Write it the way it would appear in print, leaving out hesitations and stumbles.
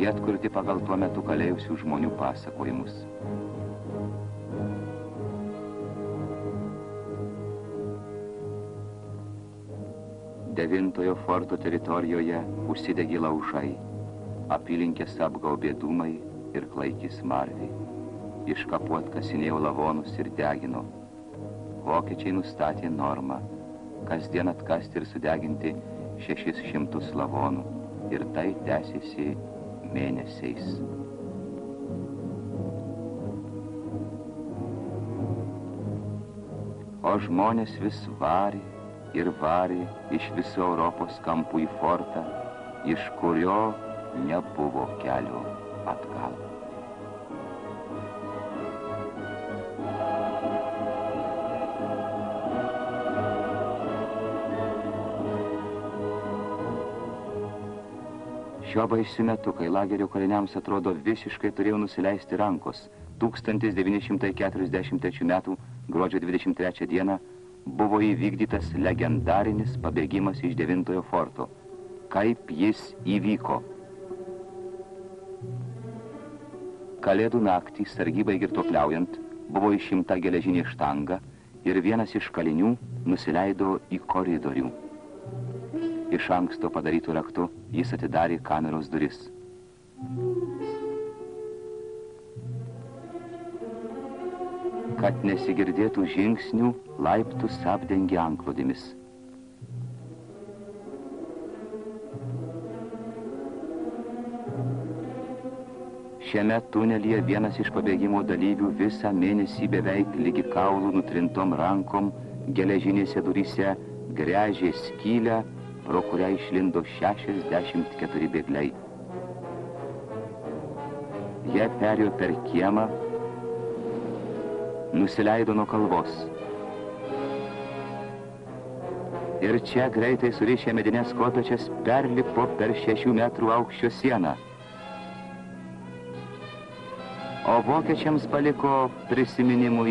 Jie atkurti pagal tuo metu kalėjusių žmonių pasakojimus. Devintojo forto teritorijoje užsidegė laužai, apylinkės apgaubė dūmai ir klaikį smarvė. Iš kapų atkasinėjo lavonus ir degino. Vokiečiai nustatė normą, kasdien atkasti ir sudeginti 600 lavonų, ir tai tęsėsi mėnesiais. O žmonės vis varė ir varė iš viso Europos kampų į fortą, iš kurio nebuvo kelio atgal. Šiuo baisiu metu, kai lagerio kaliniams atrodo visiškai turėjo nusileisti rankos, 1943 metų gruodžio 23 dieną buvo įvykdytas legendarinis pabėgimas iš 9-ojo forto. Kaip jis įvyko? Kalėdų naktį sargybai girtuokliaujant buvo išimta geležinė štanga ir vienas iš kalinių nusileido į koridorių. Iš anksto padarytų raktu jis atidarė kameros duris. Kad nesigirdėtų žingsnių, laiptus apdengė antklodėmis. Šiame tunelyje vienas iš pabėgimo dalyvių visą mėnesį beveik lygi kaulų nutrintom rankom geležinėse duryse gręžė skylę, pro kurią išlindo 64 bėgliai. Jie perėjo per kiemą, nusileido nuo kalvos. Ir čia greitai surišę medinės kopėčias perlipo per 6 metrų aukščio sieną. O vokiečiams paliko prisiminimų